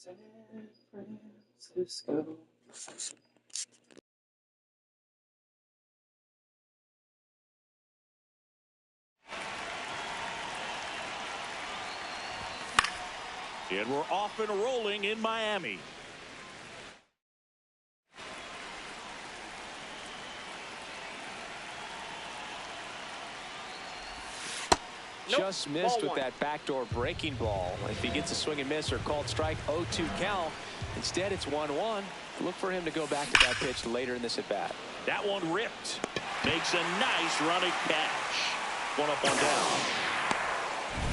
San Francisco. And we're off and rolling in Miami. Just missed with that backdoor breaking ball. If he gets a swing and miss or called strike, 0-2 count. Instead, it's 1-1. Look for him to go back to that pitch later in this at bat. That one ripped. Makes a nice running catch. One up, one down.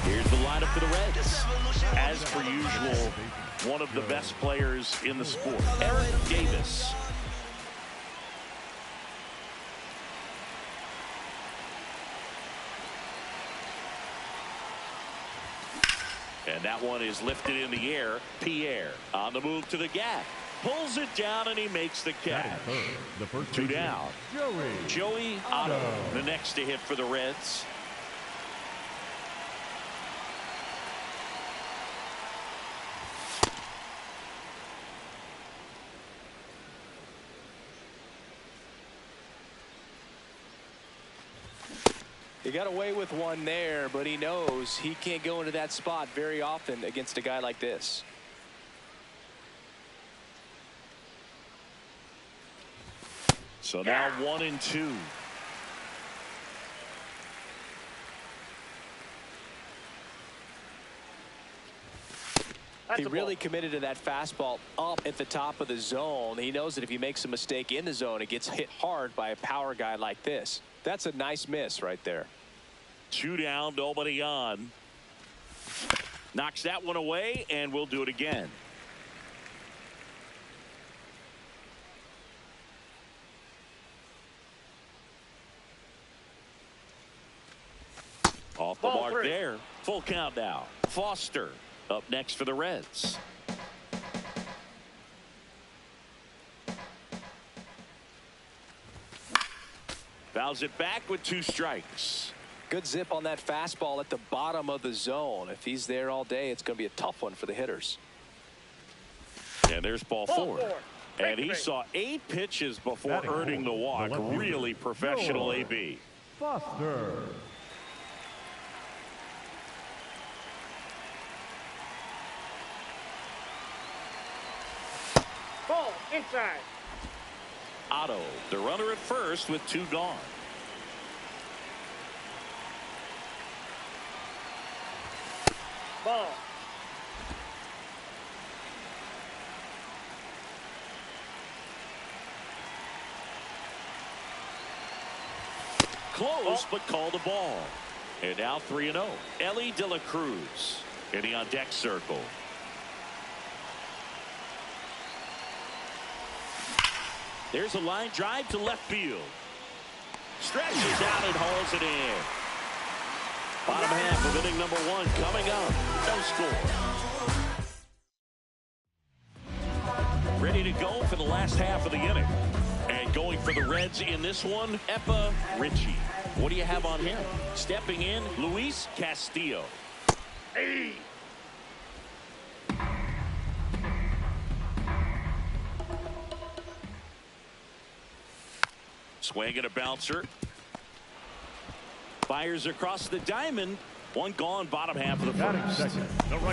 Here's the lineup for the Reds. As per usual, one of the best players in the sport, Eric Davis. And that one is lifted in the air. Pierre on the move to the gap. Pulls it down and he makes the catch. The first 2 down. Joey Otto, the next to hit for the Reds. He got away with one there, but he knows he can't go into that spot very often against a guy like this. So now 1-2. He really committed to that fastball up at the top of the zone. He knows that if he makes a mistake in the zone, it gets hit hard by a power guy like this. That's a nice miss right there. 2 down, nobody on. Knocks that one away, and we'll do it again. Off the mark there. Full count now. Foster up next for the Reds. Fouls it back with 2 strikes. Good zip on that fastball at the bottom of the zone. If he's there all day, it's going to be a tough one for the hitters. And there's ball 4. And he saw 8 pitches before earning the walk. Really professional AB. Foster. Ball inside. Otto, the runner at first with 2 gone. Ball. Close, but called a ball. And now 3-0. Ellie De La Cruz in the on deck circle. There's a line drive to left field. Stretches out and hauls it in. Bottom half of inning number 1 coming up. No score. Ready to go for the last half of the inning. And going for the Reds in this one, Epa Ritchie. What do you have on him? Stepping in, Luis Castillo. Hey! Swing and a bouncer. Fires across the diamond. One gone, bottom half of the first. Second.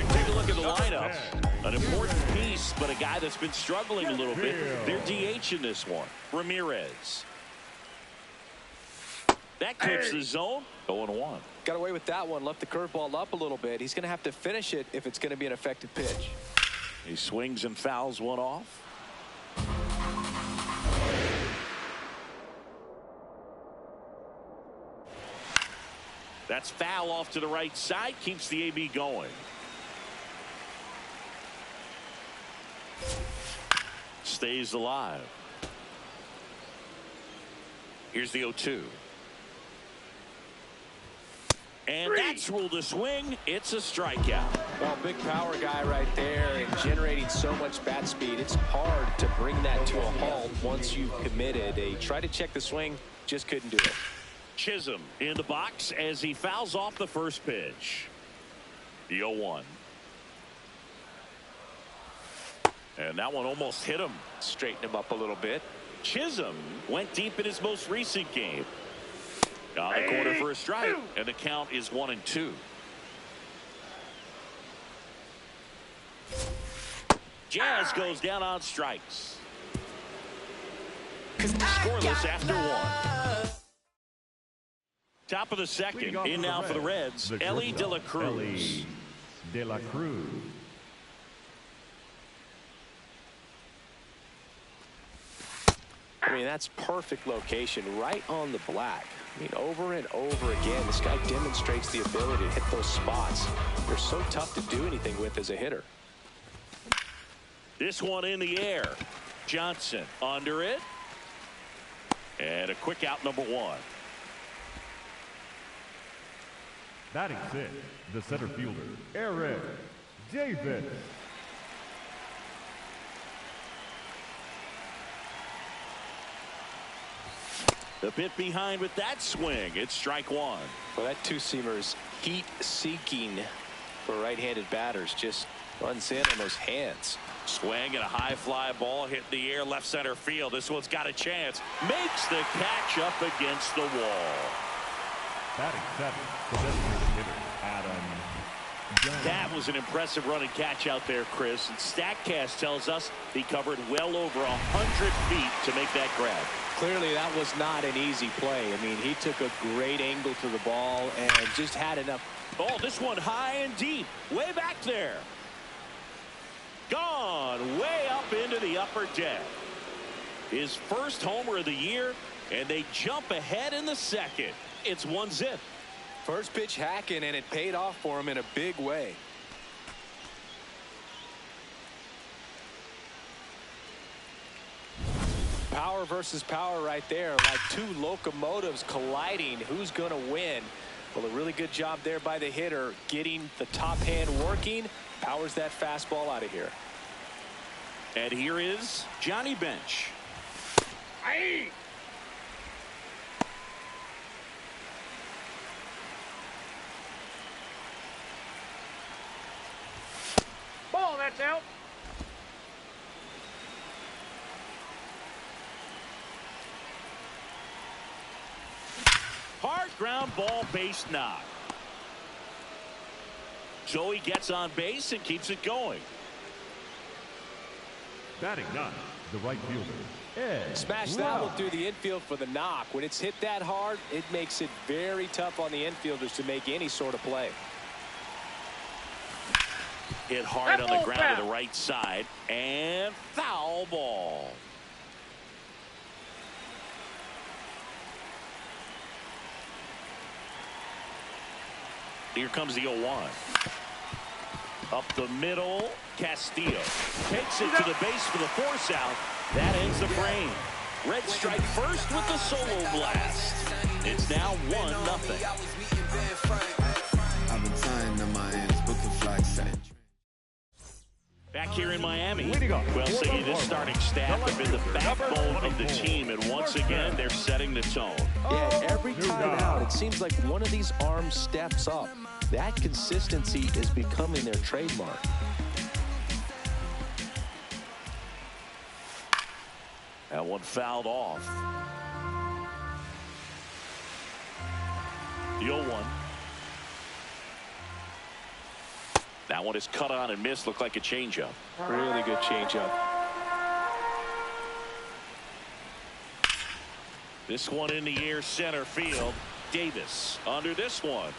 Take a look at the lineup. An important piece, but a guy that's been struggling a little bit. They're DH in this one. Ramirez. That clips the zone. 0-1. Got away with that one. Left the curveball up a little bit. He's going to have to finish it if it's going to be an effective pitch. He swings and fouls one off. That's foul off to the right side. Keeps the AB going. Stays alive. Here's the 0-2. And that's ruled a swing. It's a strikeout. Well, big power guy right there and generating so much bat speed. It's hard to bring that to a halt once you've committed. They tried to check the swing, just couldn't do it. Chisholm in the box as he fouls off the first pitch. The 0-1. And that one almost hit him. Straighten him up a little bit. Chisholm went deep in his most recent game. On the corner for a strike, and the count is 1-2. Jazz goes down on strikes. Scoreless after one. Top of the second. In now for the Reds, Ellie De La Cruz. De La Cruz. I mean, that's perfect location, right on the black. I mean, over and over again, this guy demonstrates the ability to hit those spots. They're so tough to do anything with as a hitter. This one in the air. Johnson under it. And a quick out, number 1. Batting 6, the center fielder, Eric Davis. A bit behind with that swing. It's strike 1. Well, that two-seamer's heat-seeking for right-handed batters. Just runs in on those hands. Swing and a high fly ball hit in the air left center field. This one's got a chance. Makes the catch up against the wall. Batting 7, the designated hitter, Adam Jones. That was an impressive run and catch out there, Chris. And StatCast tells us he covered well over 100 feet to make that grab. Clearly, that was not an easy play. I mean, he took a great angle to the ball and just had enough. Oh, this one high and deep. Way back there. Gone way up into the upper deck. His first homer of the year, and they jump ahead in the second. It's 1-0. First pitch hacking, and it paid off for him in a big way. Power versus power right there, like two locomotives colliding. Who's going to win? Well, a really good job there by the hitter, getting the top hand working. Powers that fastball out of here. And here is Johnny Bench. Aye. Ball, that's out. Hard ground ball, base knock. Joey gets on base and keeps it going. Batting 9, the right fielder, Ed Smash Rock. that one through the infield for the knock. When it's hit that hard, it makes it very tough on the infielders to make any sort of play. Hit hard on the ground to the right side, and foul ball. Here comes the 0-1. Up the middle, Castillo takes it to the base for the force out. That ends the frame. Reds strike first with the solo blast. It's now 1-0. I've been tying on my hands, booking flights. Back here in Miami, well, Siggy, this starting staff have been the backbone of the team, and once again, they're setting the tone. Yeah, every time out, it seems like one of these arms steps up. That consistency is becoming their trademark. That one fouled off. The 0-1. That one is cut on and missed. Looked like a changeup. Really good changeup. This one in the air, center field. Davis under this one.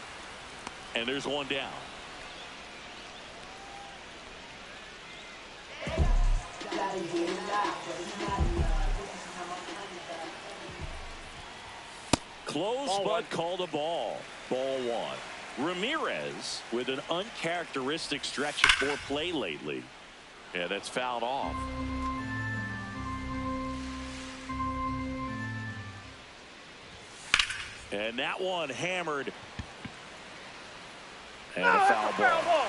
And there's one down. Close, but called a ball. Ball one. Ramirez with an uncharacteristic stretch of 4 play lately. Yeah, that's fouled off. And that one hammered. And a foul ball.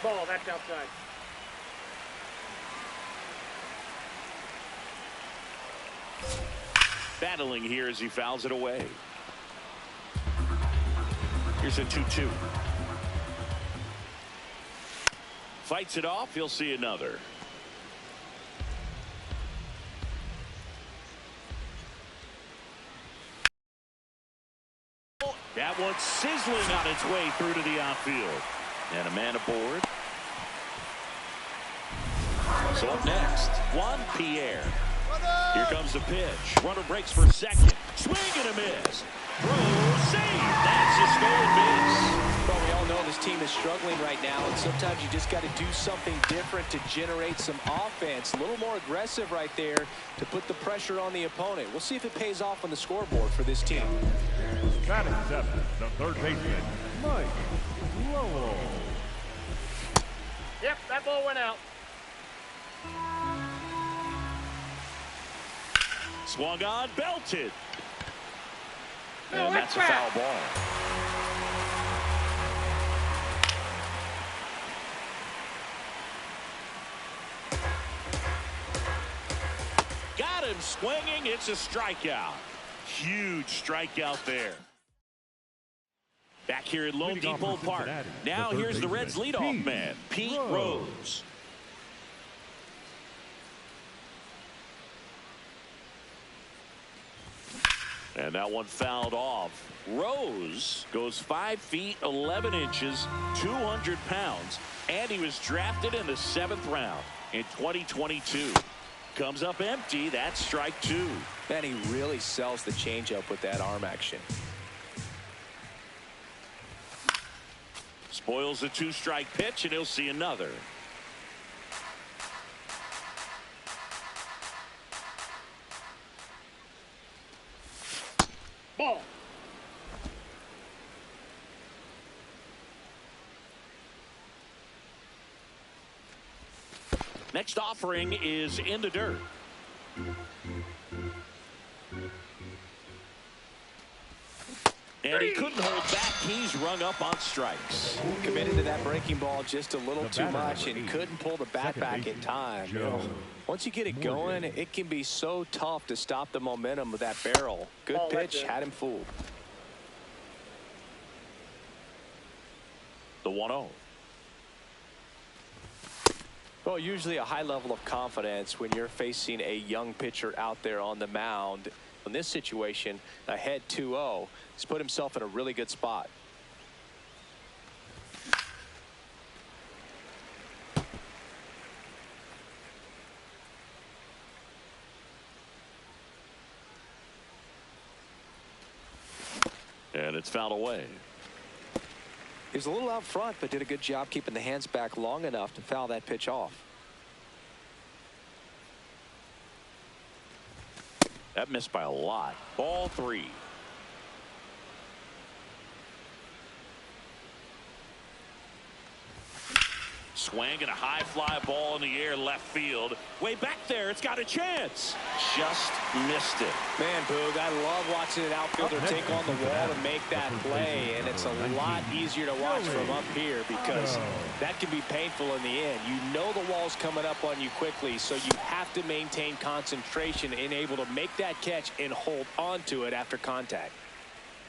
Ball, that's outside. Battling here as he fouls it away. Here's a 2-2. Fights it off. He'll see another. That one's sizzling on its way through to the outfield. And a man aboard. So up next, Juan Pierre. Here comes the pitch. Runner breaks for second. Swing and a miss. Throw, save. That's a stolen base. Well, we all know this team is struggling right now, and sometimes you just got to do something different to generate some offense. A little more aggressive right there to put the pressure on the opponent. We'll see if it pays off on the scoreboard for this team. Batting 7, the third baseman, Mike Lowell. Yep, that ball went out. Swung on, belted. No, And that's a foul ball. Got him swinging. It's a strikeout. Huge strikeout there. Back here at Lone Depot Park. Now here's the Reds' leadoff man, Pete Rose. And that one fouled off. Rose goes 5 feet 11 inches, 200 pounds, and he was drafted in the 7th round in 2022. Comes up empty. That's strike 2. Man, he really sells the changeup with that arm action. Spoils the 2-strike pitch, and he'll see another. Ball. Next offering is in the dirt. And he couldn't hold back. He's rung up on strikes. Committed to that breaking ball just a little too much and couldn't pull the bat back in time. You know, once you get it going, it can be so tough to stop the momentum of that barrel. Good pitch, had him fooled. The 1-0. Well, usually a high level of confidence when you're facing a young pitcher out there on the mound. In this situation, ahead 2-0, he's put himself in a really good spot. And it's fouled away. He was a little out front, but did a good job keeping the hands back long enough to foul that pitch off. That missed by a lot. Ball 3. Swing and a high fly ball in the air left field. Way back there. It's got a chance. Just missed it. Man, Boog, I love watching an outfielder take on the wall and make that play. And it's a lot easier to watch from up here because that can be painful in the end. You know the wall's coming up on you quickly, so you have to maintain concentration and able to make that catch and hold on to it after contact.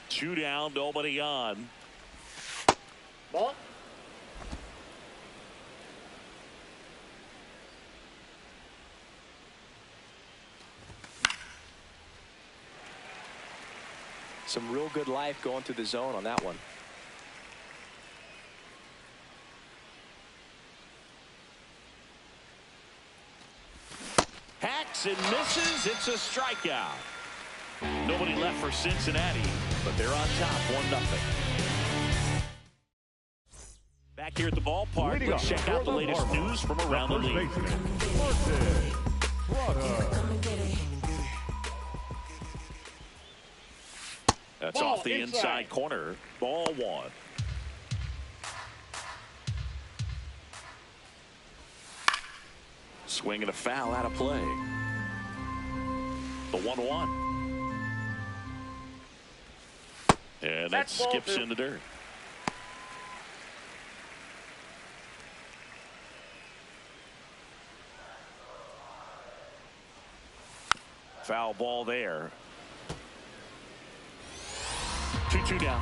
2 down, nobody on. Ball. Some real good life going through the zone on that one. Hacks and misses. It's a strikeout. Nobody left for Cincinnati, but they're on top 1-0. Back here at the ballpark, let's check out the latest news from around the league. That's Ball off the inside corner. Ball 1. Swing and a foul out of play. The 1-1. And that skips in the dirt. Foul ball there. 2-2 down.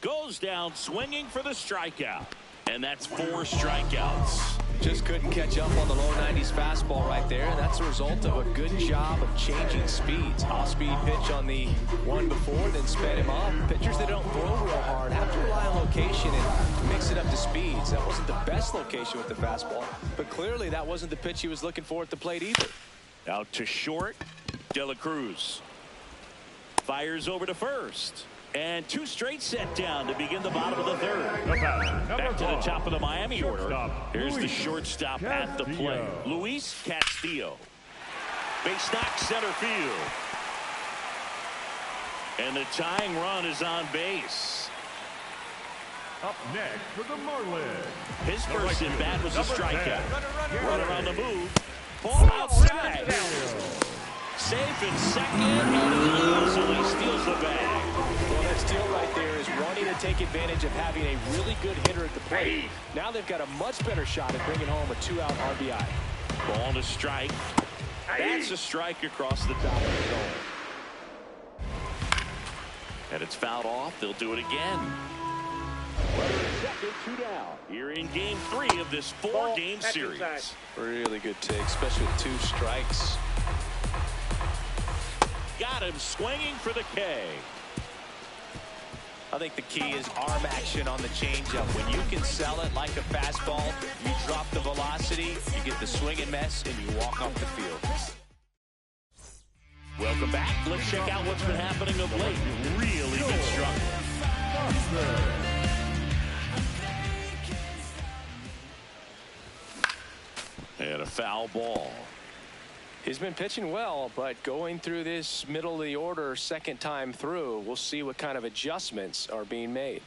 Goes down swinging for the strikeout. And that's 4 strikeouts. Just couldn't catch up on the low 90s fastball right there. And that's a result of a good job of changing speeds. Off-speed pitch on the one before, then sped him up. Pitchers that don't throw real hard have to rely on location and mix it up to speeds. That wasn't the best location with the fastball, but clearly that wasn't the pitch he was looking for at the plate either. Out to short. De La Cruz fires over to first. And 2 straight set down to begin the bottom of the 3rd. Back to the top of the Miami order. Here's the shortstop at the plate, Luis Castillo. Base knock center field. And the tying run is on base. Up next for the Marlins. His first at bat was a strikeout. Runner on the move. Ball outside. Safe in second, and he easily steals the bag. Well, that steal right there is wanting to take advantage of having a really good hitter at the plate. Now they've got a much better shot at bringing home a 2-out RBI. Ball to strike. That's a strike across the top of the zone. And it's fouled off. They'll do it again. Second, 2 down. Here in game 3 of this 4-game series. Really good take, especially with 2 strikes. Got him swinging for the K. I think the key is arm action on the changeup. When you can sell it like a fastball, you drop the velocity, you get the swing and miss, and you walk off the field. Welcome back. Let's check out what's been happening of late. Really good struggle. And a foul ball. He's been pitching well, but going through this middle of the order second time through, we'll see what kind of adjustments are being made.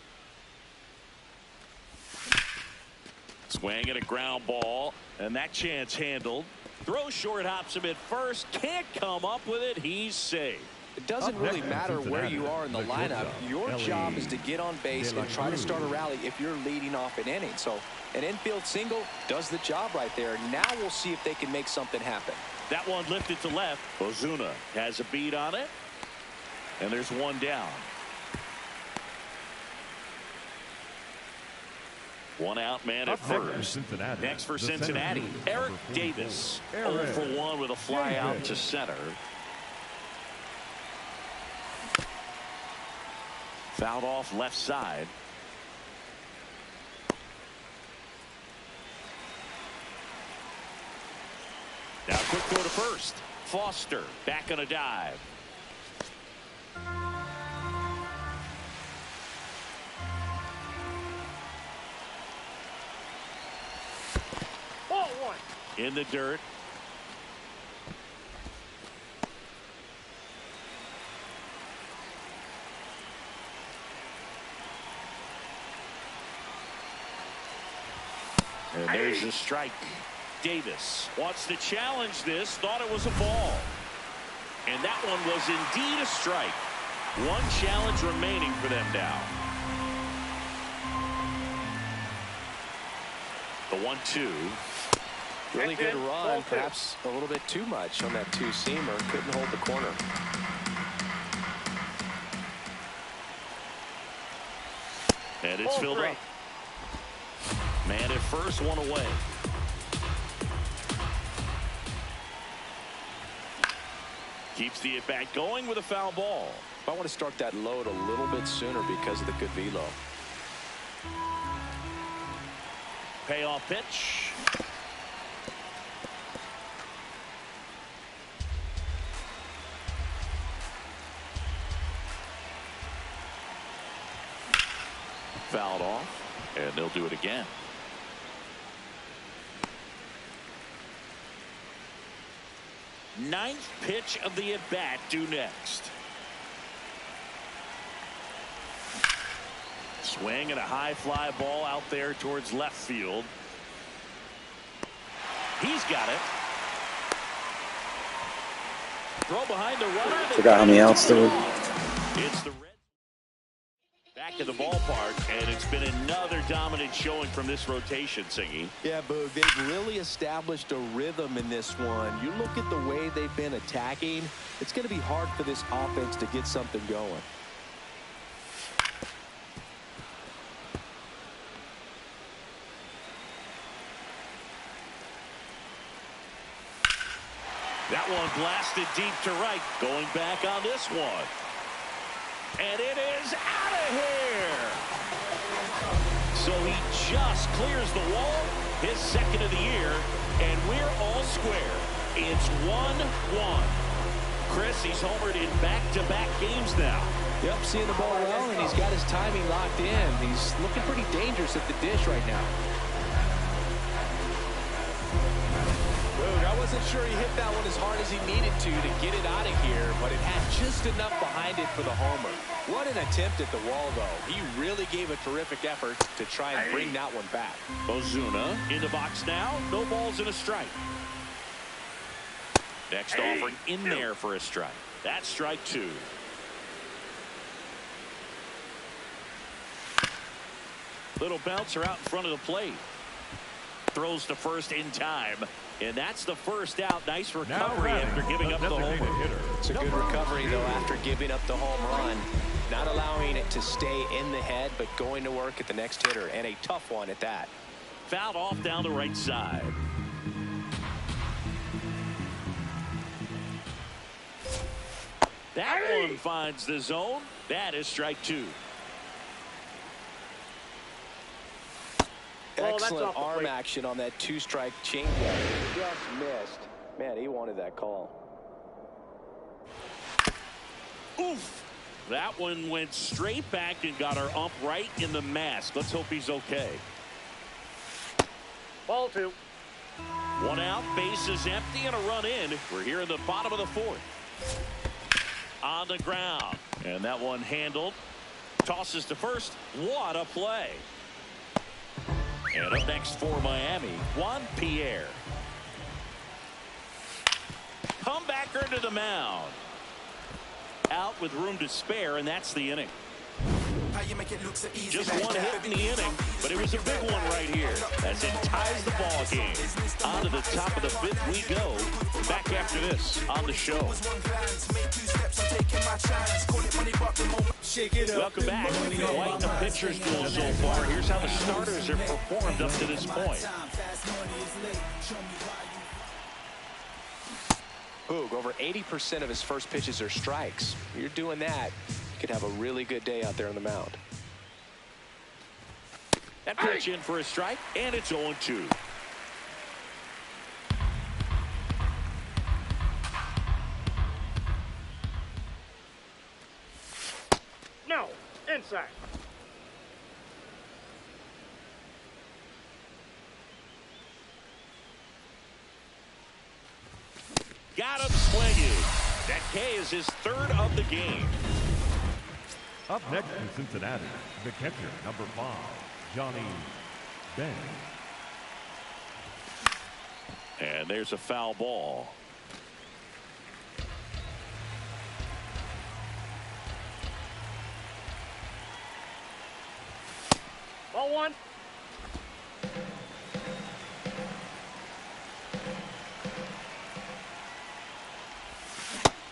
Swing and a ground ball, and that chance handled. Throw short, hops him at first, can't come up with it. He's safe. It doesn't really matter where you are in the lineup. Your job is to get on base and try to start a rally if you're leading off an inning. So an infield single does the job right there. Now we'll see if they can make something happen. That one lifted to left. Ozuna has a beat on it. And there's 1 down. 1 out, man at first. Next for Cincinnati, Eric Davis. 0 for 1 with a fly out to center. Fouled off left side. Now quick throw to first. Foster back on a dive. Ball 1. In the dirt. And there's a strike. Davis wants to challenge this, thought it was a ball. And that one was indeed a strike. 1 challenge remaining for them now. The 1-2. Really good run, perhaps a little bit too much on that 2-seamer. Couldn't hold the corner. And it's filled up. Man at first, 1 away. Keeps the at-bat going with a foul ball. I want to start that load a little bit sooner because of the good velo. Payoff pitch. Fouled off, and they'll do it again. Ninth pitch of the at-bat due next. Swing and a high fly ball out there towards left field. He's got it. Throw behind the runner. Forgot how many outs there were. It's the Red back at the ballpark, and it's been another dominant showing from this rotation, Singy. Yeah, Boog, they've really established a rhythm in this one. You look at the way they've been attacking, it's going to be hard for this offense to get something going. That one blasted deep to right. Going back on this one. And it is out of here. So he just clears the wall. His second of the year. And we're all square. It's 1-1. Chris, he's homered in back-to-back games now. Yep, seeing the ball well, and he's got his timing locked in. He's looking pretty dangerous at the dish right now. I wasn't sure he hit that one as hard as he needed to get it out of here, but it had just enough behind it for the homer. What an attempt at the wall, though. He really gave a terrific effort to try and bring that one back. Ozuna in the box now. No balls and a strike. Next offering in there for a strike. That's strike two. Little bouncer out in front of the plate. Throws to first in time. And that's the first out. Nice recovery after giving up the homer. It's a good recovery, though, after giving up the home run. Not allowing it to stay in the head, but going to work at the next hitter. And a tough one at that. Fouled off down the right side. That one finds the zone. That is strike two. Excellent arm action on that two-strike changeup. Just missed. Man, he wanted that call. Oof. That one went straight back and got our ump right in the mask. Let's hope he's okay. Ball two. One out, bases empty, and a run in. We're here in the bottom of the fourth. On the ground. And that one handled. Tosses to first. What a play. And up next for Miami, Juan Pierre. Comebacker to the mound. Out with room to spare, and that's the inning. Just one hit in the inning, but it was a big one right here as it ties the ball game. On to the top of the fifth we go. Back after this on the show. Welcome back. Quite the pitcher's duel so far. Here's how the starters have performed up to this point. Boog, over 80% of his first pitches are strikes. You're doing that, you could have a really good day out there on the mound. That pitch in for a strike, and it's 0-2. No, inside. Got him swinging. That K is his third of the game. Up next in Cincinnati, the catcher, number 5, Johnny Bench. And there's a foul ball. Ball one.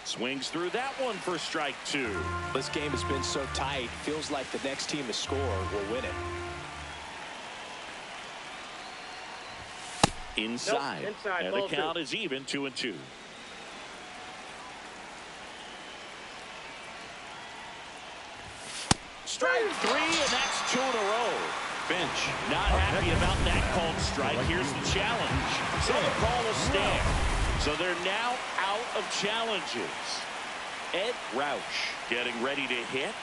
Swings through that one for strike two. This game has been so tight, feels like the next team to score will win it. Inside. Nope, inside. And the count is even, 2-2. strike 3, and that's 2 in a row. Finch not happy about that called strike. Here's the challenge. So the call will stand. So they're now out of challenges. Ed Rauch getting ready to hit.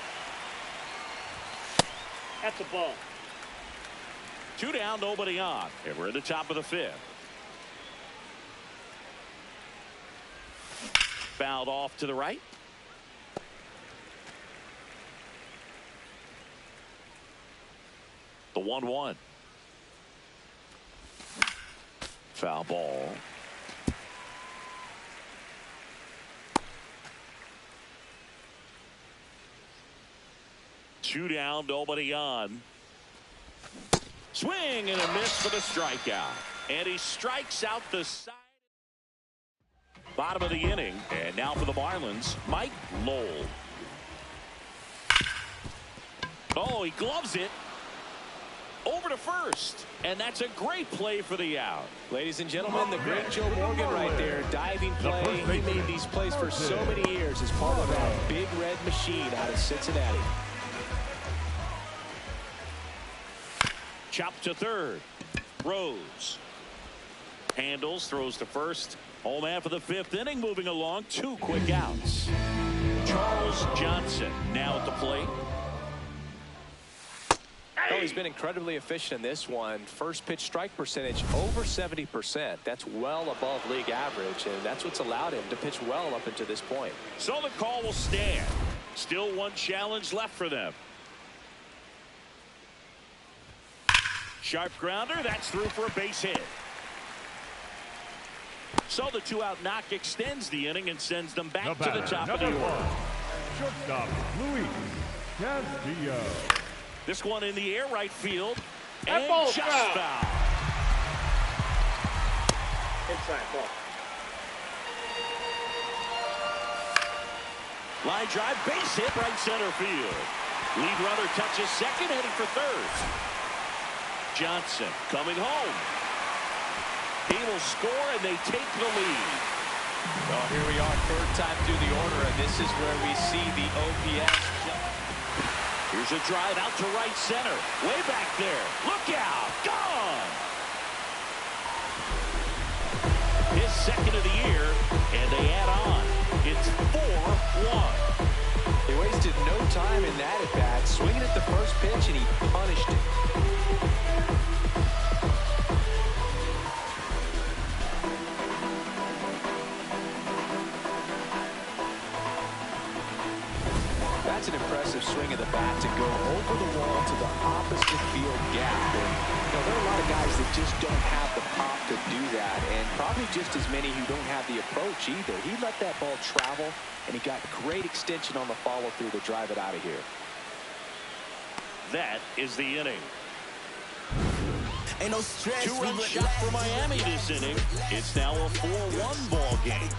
That's a ball. 2 down, nobody on. And we're at the top of the 5th. Fouled off to the right. The 1-1. Foul ball. Two down, nobody on. Swing and a miss for the strikeout. And he strikes out the side. Bottom of the inning. And now for the Marlins, Mike Lowell. Oh, he gloves it. Over to first. And that's a great play for the out. Ladies and gentlemen, the great Joe Morgan right there. Diving play. He made these plays for so many years as part of that big red machine out of Cincinnati. Chop to third. Rose. Handles, throws to first. Home man for the 5th inning, moving along. 2 quick outs. Charles Johnson now at the plate. Oh, he's been incredibly efficient in this one. First pitch strike percentage over 70%. That's well above league average, and that's what's allowed him to pitch well up until this point. So the call will stand. Still one challenge left for them. Sharp grounder. That's through for a base hit. So the 2-out knock extends the inning and sends them back to the top of the order. Shortstop, Luis Castillo. This one in the air, right field. That And ball's just foul. foul. Inside ball. Line drive, base hit, right center field. Lead runner touches second, heading for third. Johnson coming home. He will score, and they take the lead. Well, here we are, third time through the order, and this is where we see the OPS. Here's a drive out to right center. Way back there. Look out. Gone. His second of the year, and they add on. It's 4-1. He wasted no time in that at bat, swinging at the first pitch, and he punished it. That's an impressive swing of the bat to go over the wall to the opposite field gap. And, there are a lot of guys that just don't have the pop to do that, and probably just as many who don't have the approach either. He let that ball travel, and he got great extension on the follow-through to drive it out of here. That is the inning. Ain't no stress. 2-run shot for Miami this inning. It's now a 4-1 ball game.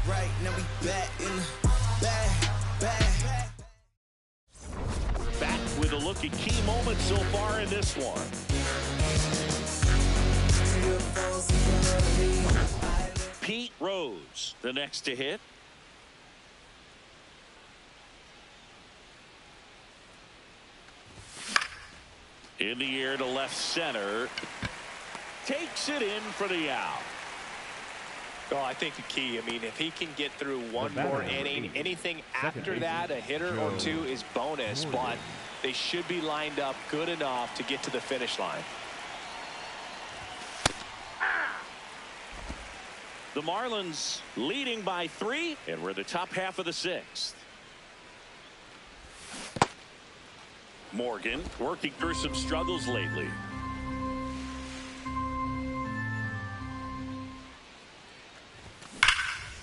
Right now we back in back. Back with a look at key moments so far in this one. Pete Rose, the next to hit. In the air to left center. Takes it in for the out. Oh, I think the key, if he can get through one more inning, anything after that, a hitter or two is bonus, but they should be lined up good enough to get to the finish line. The Marlins leading by 3, and we're the top half of the 6th. Morgan working through some struggles lately.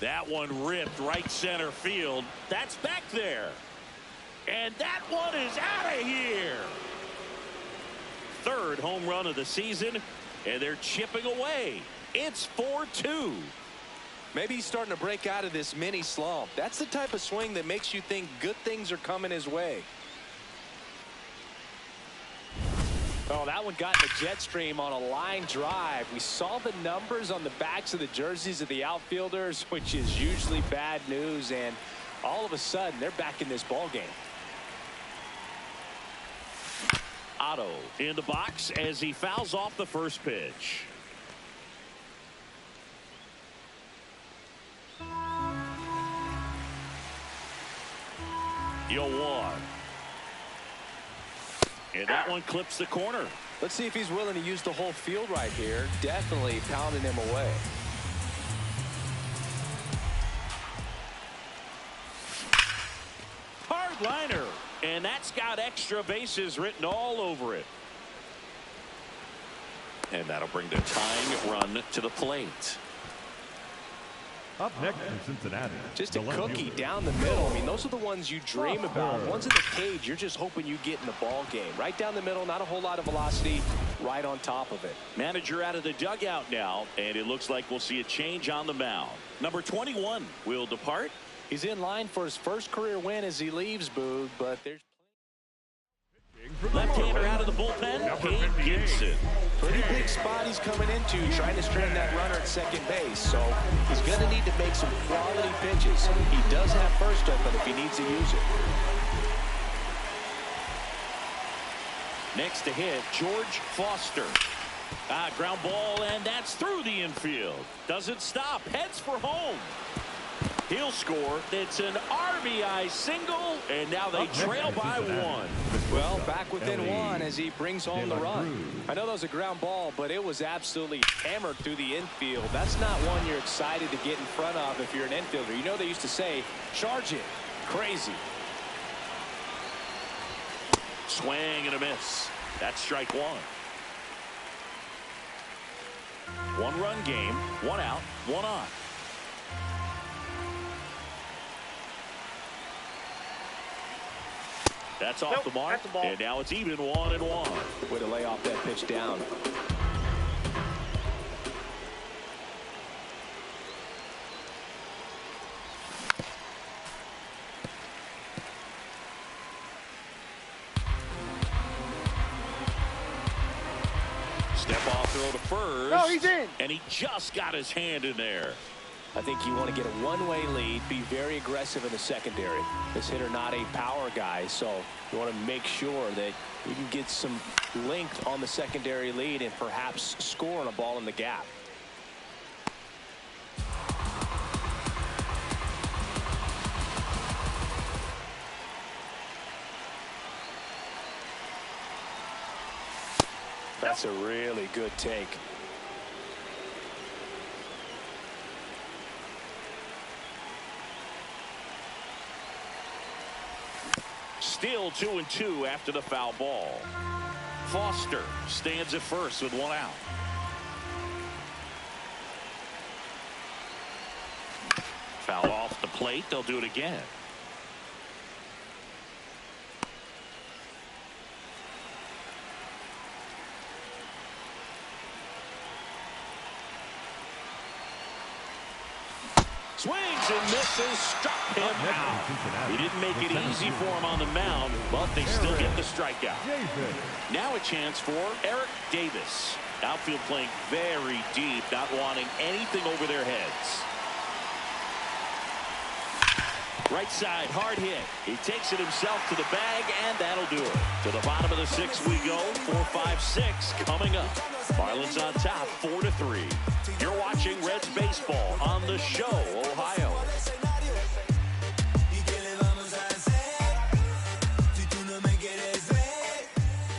That one ripped right center field. That's back there. And that one is out of here. Third home run of the season, and they're chipping away. It's 4-2. Maybe he's starting to break out of this mini slump. That's the type of swing that makes you think good things are coming his way. Oh, that one got in the jet stream on a line drive. We saw the numbers on the backs of the jerseys of the outfielders, which is usually bad news, and all of a sudden they're back in this ball game. Otto in the box as he fouls off the first pitch. Yo, one. And that one clips the corner. Let's see if he's willing to use the whole field right here. Definitely pounding him away. Hard liner. And that's got extra bases written all over it. And that'll bring the tying run to the plate. Up next in Cincinnati. Just a cookie down the middle. I mean, those are the ones you dream about. Ones in the cage, you're just hoping you get in the ball game. Right down the middle, not a whole lot of velocity, right on top of it. Manager out of the dugout now, and it looks like we'll see a change on the mound. Number 21 will depart. He's in line for his first career win as he leaves, Boog, but there's left-hander out of the bullpen, Kane Gibson. pretty big spot he's coming into, trying to strand that runner at second base. So he's going to need to make some quality pitches. He does have first open if he needs to use it. Next to hit, George Foster. Ground ball, and that's through the infield. Doesn't stop, heads for home. He'll score. It's an RBI single, and now they trail by one. Well, back within one as he brings home the run. I know that was a ground ball, but it was absolutely hammered through the infield. That's not one you're excited to get in front of if you're an infielder. You know they used to say, charge it. Crazy. Swing and a miss. That's strike one. One-run game, one out, one on. That's off the mark, and now it's even 1-1. Way to lay off that pitch down. Step off throw to first. No, he's in. And he just got his hand in there. I think you want to get a one-way lead, be very aggressive in the secondary. This hitter not a power guy, so you want to make sure that you can get some length on the secondary lead and perhaps score on a ball in the gap. That's a really good take. Still 2-2 after the foul ball. Foster stands at first with one out. Foul off the plate. They'll do it again. Swings and misses, struck him out. He didn't make it easy for him on the mound, but they still get the strikeout. Now a chance for Eric Davis. Outfield playing very deep, not wanting anything over their heads. Right side, hard hit. He takes it himself to the bag, and that'll do it. To the bottom of the sixth we go. 4-5-6 coming up. Marlins on top, 4-3. You're watching Reds baseball on the Show, Ohio.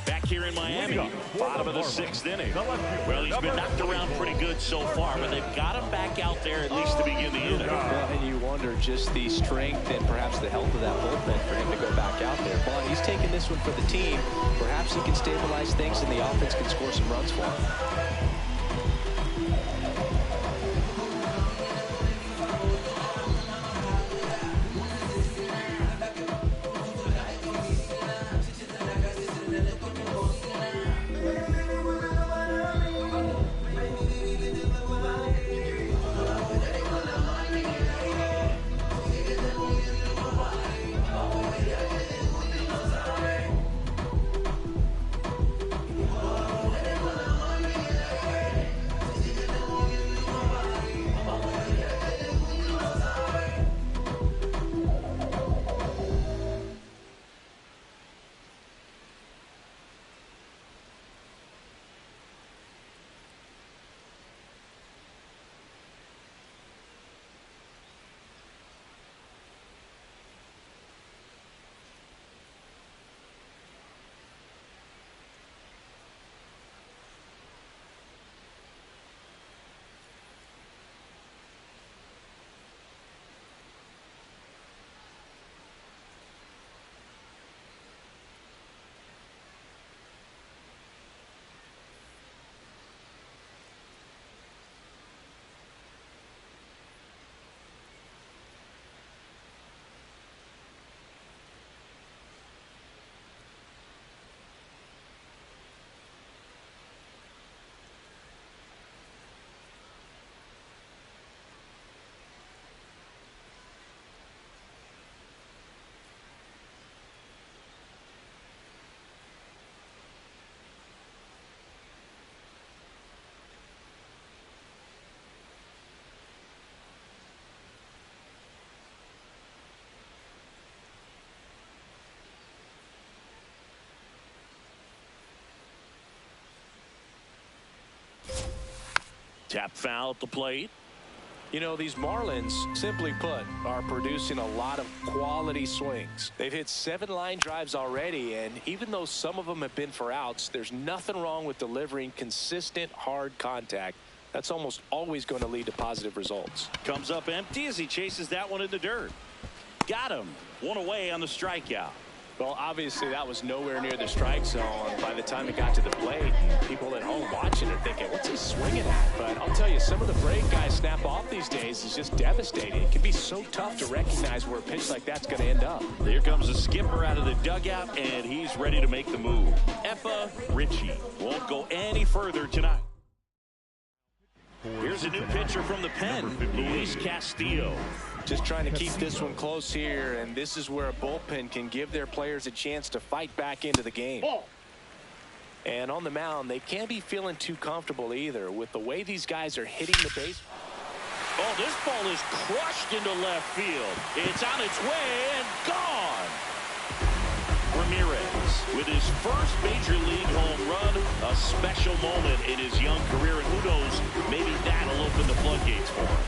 Back here in Miami, bottom of the sixth inning. Well, he's been knocked around pretty good so far, but they've got him back out there at least to begin the inning. And you wonder just the strength and perhaps the health of that bullpen for him to go back out there. But he's taking this one for the team. Perhaps he can stabilize things and the offense can score some runs for him. Tap foul at the plate. You know, these Marlins, simply put, are producing a lot of quality swings. They've hit 7 line drives already, and even though some of them have been for outs, there's nothing wrong with delivering consistent, hard contact. That's almost always going to lead to positive results. Comes up empty as he chases that one in the dirt. Got him. 1 away on the strikeout. Well, obviously, that was nowhere near the strike zone by the time it got to the plate. People at home watching are thinking, what's he swinging at? But I'll tell you, some of the break guys snap off these days is just devastating. It can be so tough to recognize where a pitch like that's going to end up. Here comes the skipper out of the dugout, and he's ready to make the move. Effa Ritchie won't go any further tonight. Here's a new pitcher from the pen, Luis Castillo. Just trying to keep this one close here, and this is where a bullpen can give their players a chance to fight back into the game. And on the mound, they can't be feeling too comfortable either with the way these guys are hitting the base. Oh, this ball is crushed into left field. It's on its way and gone. Ramirez with his first major league home run, a special moment in his young career, and who knows, maybe that'll open the floodgates for him.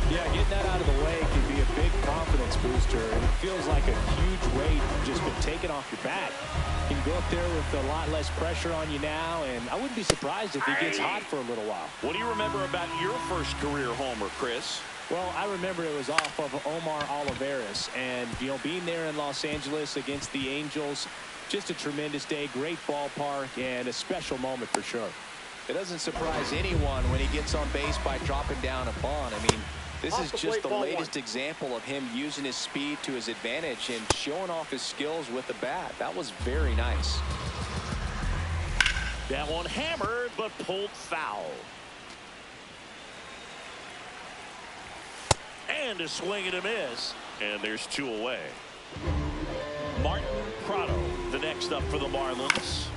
Yeah, getting that out of the way can be a big confidence booster, and it feels like a huge weight just been taken off your back. You can go up there with a lot less pressure on you now, and I wouldn't be surprised if he gets hot for a little while. What do you remember about your first career homer, Chris? Well, I remember it was off of Omar Olivares, and, you know, being there in Los Angeles against the Angels, just a tremendous day, great ballpark, and a special moment for sure. It doesn't surprise anyone when he gets on base by dropping down a bunt. I mean, this is just the latest example of him using his speed to his advantage and showing off his skills with the bat. That was very nice. That one hammered, but pulled foul. And a swing and a miss. And there's 2 away. Martin Prado, the next up for the Marlins.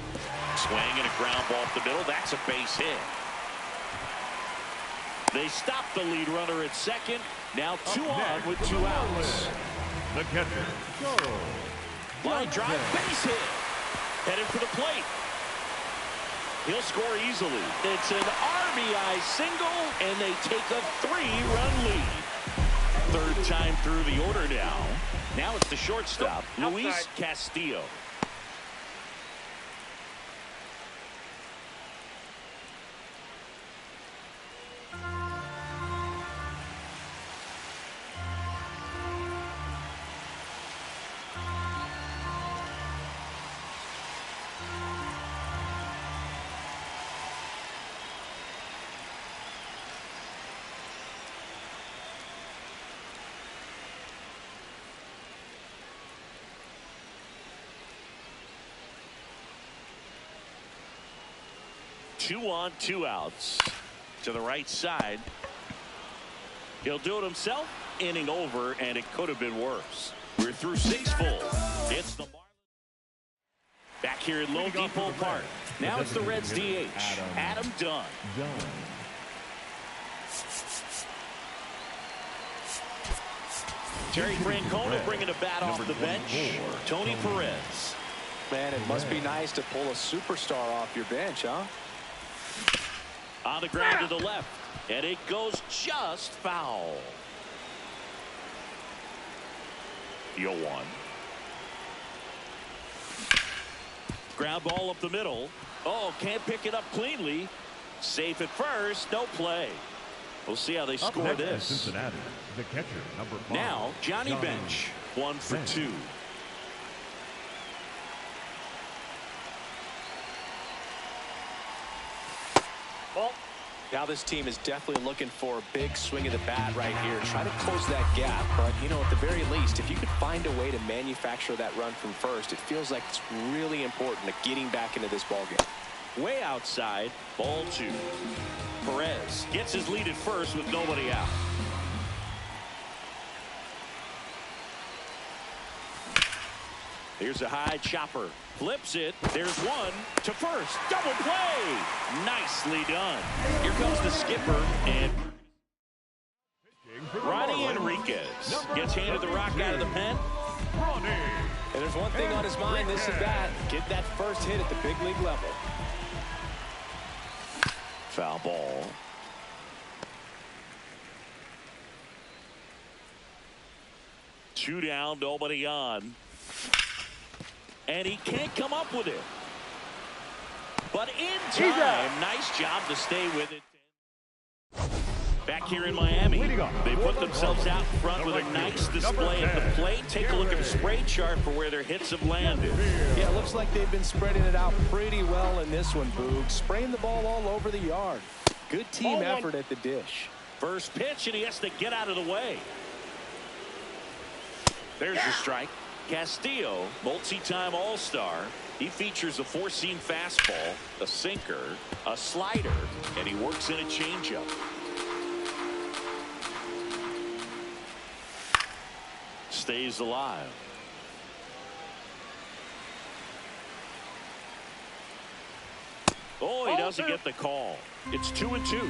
Swing and a ground ball up the middle. That's a base hit. They stop the lead runner at second. Now 2 on with 2 outs. The catcher, Charles. Line drive, base hit. Headed for the plate. He'll score easily. It's an RBI single, and they take a 3-run lead. 3rd time through the order now. Now it's the shortstop, Luis Castillo. Two on, 2 outs. To the right side. He'll do it himself. Inning over, and it could have been worse. We're through 6 full. It's the Marlins back here at Lone Depot Park. Now it's the Reds DH, Adam Dunn. Terry Francona bringing a bat off the bench. Tony Perez. Man, it must be nice to pull a superstar off your bench, huh? On the ground to the left, and it goes just foul. 0-1. Ground ball up the middle. Oh, can't pick it up cleanly. Safe at first, no play. We'll see how they score this. Cincinnati, the catcher, number 5. Now, Johnny Bench, 1 for 2. Now this team is definitely looking for a big swing of the bat right here. Try to close that gap, but, you know, at the very least, if you could find a way to manufacture that run from first, it feels like it's really important to getting back into this ballgame. Way outside, ball 2. Perez gets his lead at first with nobody out. Here's a high chopper. Flips it. There's 1 to first. Double play. Nicely done. Here comes the skipper. And Ronnie Enriquez gets handed the rock out of the pen. And there's one thing on his mind this at bat. Get that first hit at the big league level. Foul ball. 2 down, nobody on. And he can't come up with it. But in time, nice job to stay with it. Back here in Miami, they put themselves out front with a nice display at the plate. Take a look at the spray chart for where their hits have landed. Yeah, it looks like they've been spreading it out pretty well in this one, Boog. Spraying the ball all over the yard. Good team effort at the dish. First pitch, and he has to get out of the way. There's your strike. Castillo, multi-time All-Star. He features a 4-seam fastball, a sinker, a slider, and he works in a changeup. Stays alive. Oh, he doesn't get the call. It's 2-2.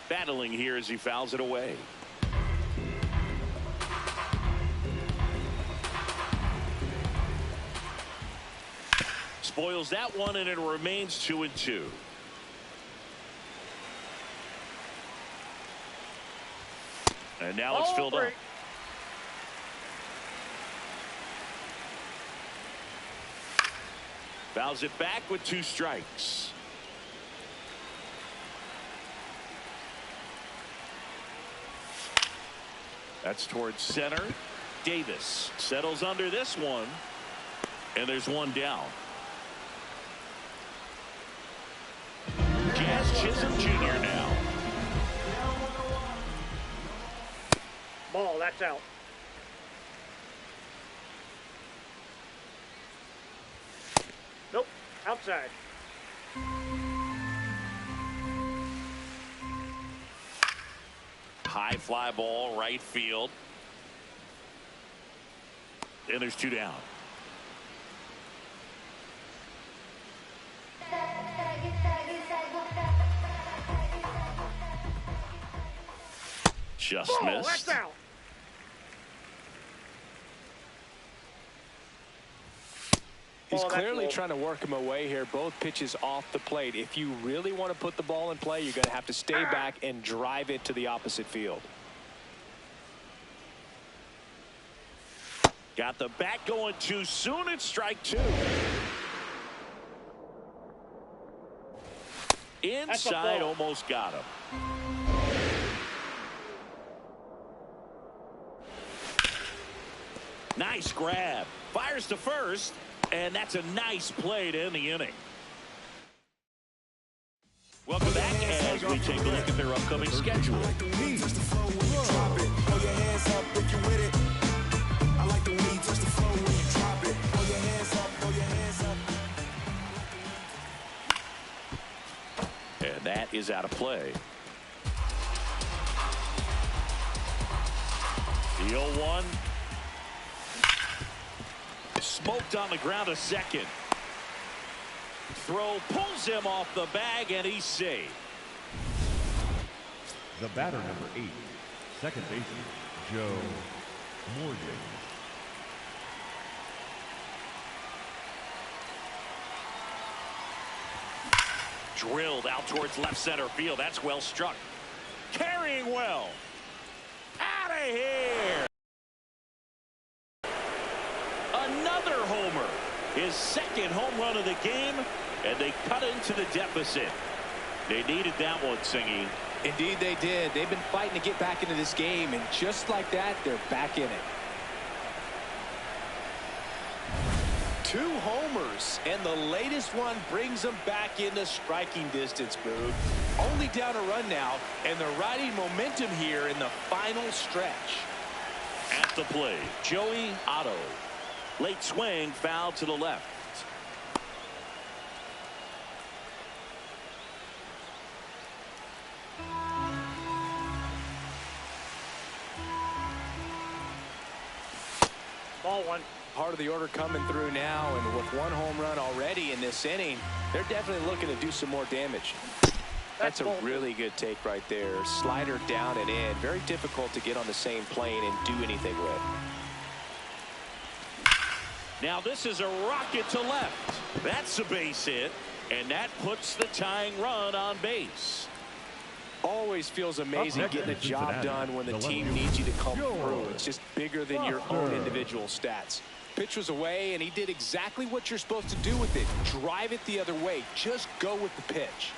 Battling here as he fouls it away. Spoils that one, and it remains 2-2. And now it's filled up. Fouls it back with 2 strikes. That's towards center. Davis settles under this one. And there's 1 down. Jazz Chisholm Jr. now. Ball, that's out. Nope, outside. High fly ball, right field. And there's 2 down. Just missed. That's out. He's clearly trying to work him away here. Both pitches off the plate. If you really want to put the ball in play, you're going to have to stay back and drive it to the opposite field. Got the bat going too soon. It's strike 2. Inside, almost got him. Nice grab. Fires to first. And that's a nice play to end the inning. Welcome back as we take a look at their upcoming schedule. And that is out of play. The 0-1. Smoked on the ground a second. Throw pulls him off the bag, and he's safe. The batter, number 8, second baseman, Joe Morgan. Drilled out towards left center field. That's well struck. Carrying well. Out of here. Another homer. His second home run of the game, and they cut into the deficit. They needed that one, Singy. Indeed they did. They've been fighting to get back into this game, and just like that, they're back in it. 2 homers, and the latest one brings them back into striking distance, Boog. Only down a run now, and they're riding momentum here in the final stretch. At the plate, Joey Otto. Late swing, foul to the left. Ball 1. Part of the order coming through now, and with 1 home run already in this inning, they're definitely looking to do some more damage. That's a really good take right there. Slider down and in. Very difficult to get on the same plane and do anything with. Now this is a rocket to left. That's a base hit, and that puts the tying run on base. Always feels amazing getting a job done when the team needs you to come through. It's just bigger than your own individual stats. Pitch was away, and he did exactly what you're supposed to do with it. Drive it the other way. Just go with the pitch.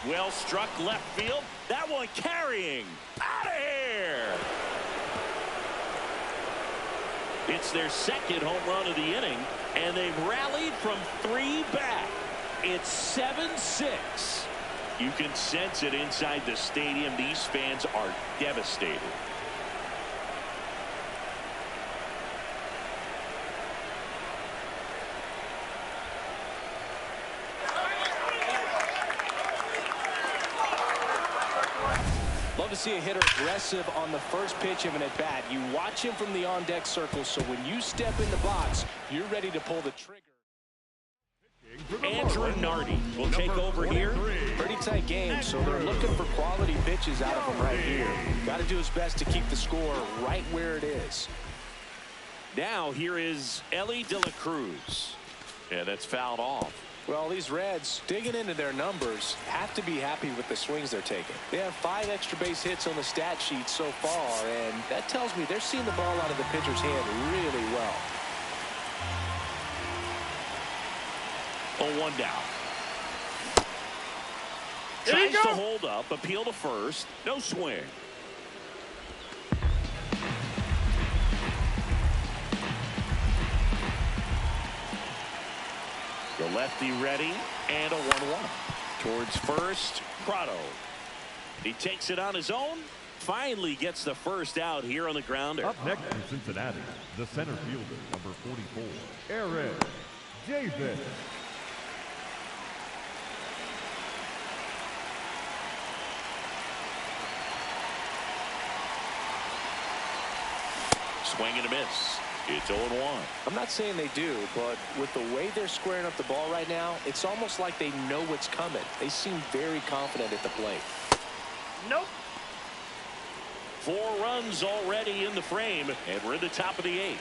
Well struck left field. That one carrying. Out of here. It's their second home run of the inning, and they've rallied from 3 back. It's 7-6. You can sense it inside the stadium. These fans are devastated. Love to see a hitter aggressive on the first pitch of an at-bat. You watch him from the on-deck circle, so when you step in the box, you're ready to pull the trigger. Andrew Nardi will take over here. Pretty tight game, so they're looking for quality pitches out of him right here. Got to do his best to keep the score right where it is. Now here is Ellie De La Cruz. Yeah, that's fouled off. Well, these Reds, digging into their numbers, have to be happy with the swings they're taking. They have 5 extra base hits on the stat sheet so far, and that tells me they're seeing the ball out of the pitcher's hand really well. 0-1 down. Tries to hold up, appeal to first. No swing. The lefty ready, and a 1-1. Towards first, Prado. He takes it on his own. Finally gets the first out here on the grounder. Up next from Cincinnati, the center fielder, number 44, Aaron Davis. Swing and a miss. It's 0-1. I'm not saying they do, but with the way they're squaring up the ball right now, it's almost like they know what's coming. They seem very confident at the plate. Nope. 4 runs already in the frame, and we're in the top of the 8th.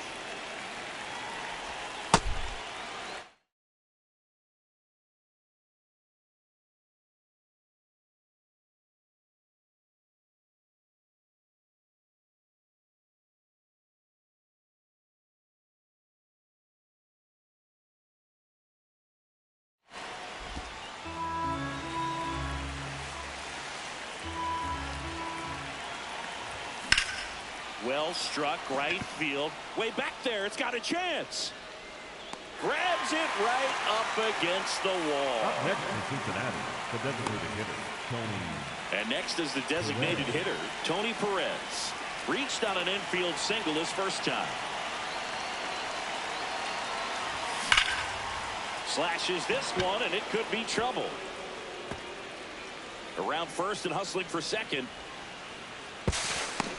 Well struck right field. Way back there. It's got a chance. Grabs it right up against the wall. Up next from Cincinnati, the designated hitter, Tony. And next is the designated hitter, Tony Perez. Reached on an infield single his first time. Slashes this one, and it could be trouble. Around first and hustling for second.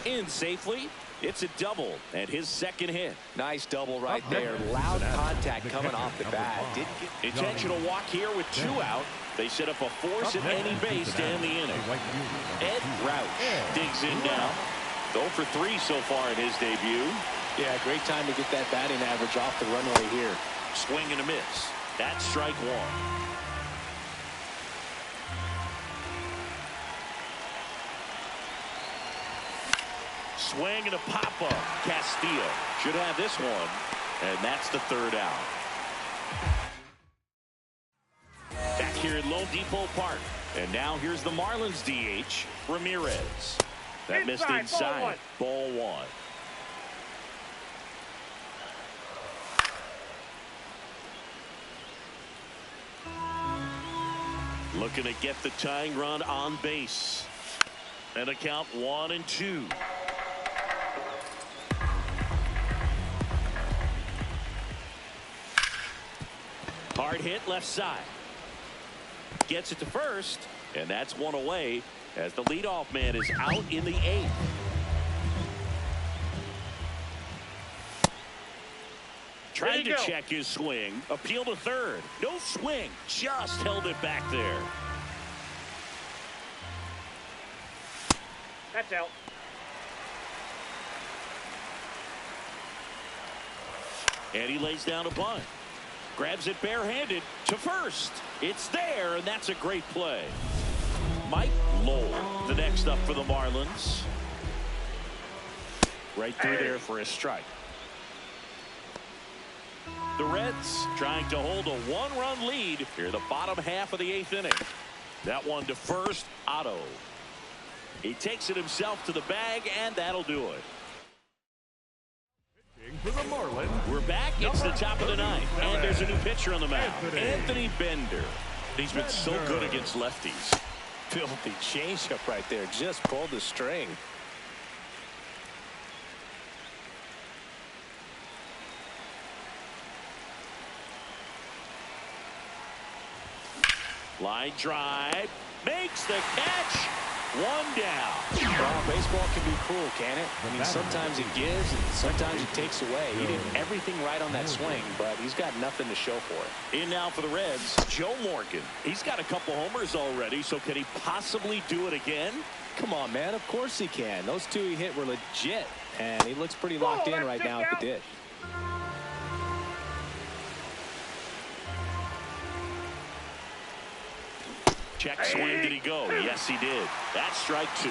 In safely. It's a double and his second hit. Nice double right there. Loud contact coming off the bat. Intentional walk here with 2 out. They set up a force at any base to end the inning. Ed Roush digs in now. 0 for 3 so far in his debut. Yeah, great time to get that batting average off the runway here. Swing and a miss. That's strike 1. Swing and a pop-up. Castillo should have this one, and that's the 3rd out. Back here at Lone Depot Park, and now here's the Marlins DH, Ramirez. That missed inside. Ball 1. Looking to get the tying run on base. And a count 1-2. Hard hit left side. Gets it to first, and that's one away as the leadoff man is out in the 8th. Trying to check his swing. Appeal to third. No swing. Just held it back there. That's out. And he lays down a bunt. Grabs it barehanded to first. It's there, and that's a great play. Mike Lowell, the next up for the Marlins. Right through there for a strike. The Reds trying to hold a 1-run lead here in the bottom half of the 8th inning. That one to first, Otto. He takes it himself to the bag, and that'll do it. For the Marlins, We're back. It's the top of the ninth, and there's a new pitcher on the mound, Anthony Bender. He's been so good against lefties. Filthy changeup right there. Just pulled the string. Line drive. Makes the catch. One down. Well, baseball can be cruel, can it? I mean, sometimes it gives and sometimes it takes away. He did everything right on that swing, but he's got nothing to show for it. In now for the Reds, Joe Morgan. He's got a couple homers already, so can he possibly do it again? Come on, man. Of course he can. Those two he hit were legit, and he looks pretty locked in right now at the dish. Check swing. Did he go? Yes, he did. That's strike two.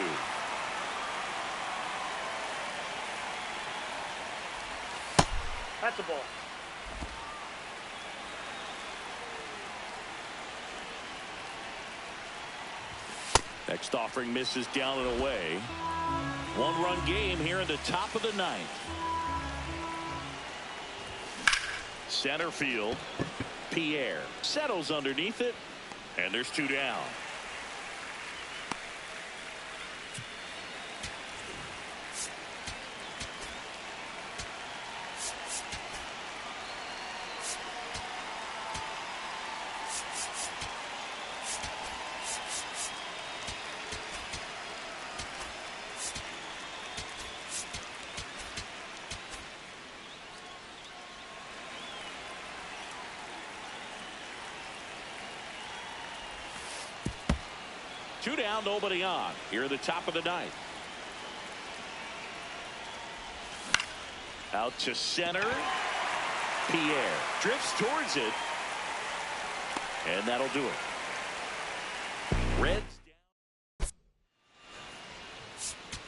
That's a ball. Next offering misses down and away. One-run game here in the top of the ninth. Center field. Pierre settles underneath it. And there's two down. Two down, nobody on. Here at the top of the ninth. Out to center. Pierre drifts towards it. And that'll do it. Reds down.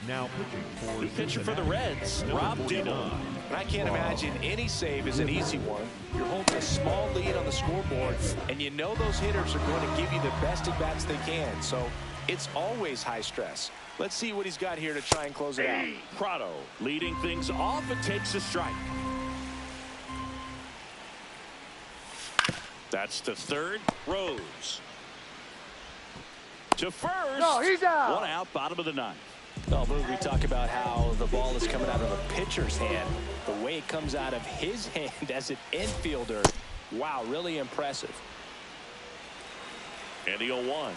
now pitching for New pitcher for the Reds, Rob Dino. And I can't imagine any save is an easy one. You're holding a small lead on the scoreboard, and you know those hitters are going to give you the best at-bats they can. So it's always high stress. Let's see what he's got here to try and close it out. Prado leading things off and takes a strike. That's to third. Rose. To first. No, he's out. One out, bottom of the ninth. Oh, we talk about how the ball is coming out of the pitcher's hand. The way it comes out of his hand as an infielder. Wow, really impressive. And the 0-1.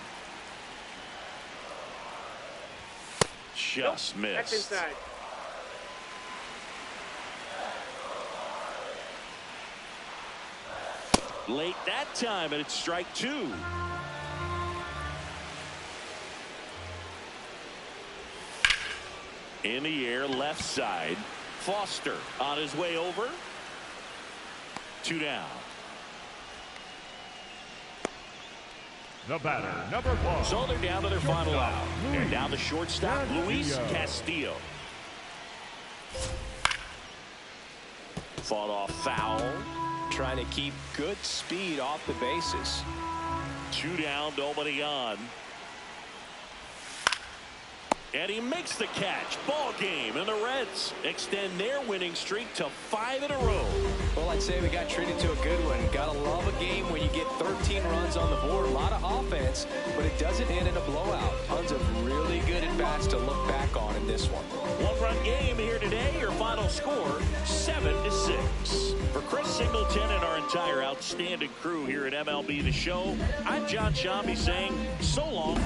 Just missed. That's inside. Late that time, and it's strike two. In the air, left side. Foster on his way over. Two down. the batter, number 1. So they're down to their final out. And now the shortstop, Luis Castillo. Fought off foul. Trying to keep good speed off the bases. Two down, nobody on. And he makes the catch. Ball game, and the Reds extend their winning streak to 5 in a row. Well, I'd say we got treated to a good one. Gotta love a game when you get 13 runs on the board. A lot of offense, but it doesn't end in a blowout. Tons of really good at-bats to look back on in this one. One-run game here today. Your final score, 7-6. For Chris Singleton and our entire outstanding crew here at MLB The Show, I'm John Shambi saying so long.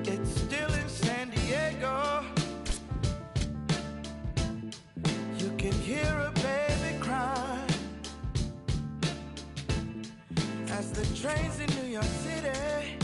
It's still in San Diego. You can hear a baby cry as the trains in New York City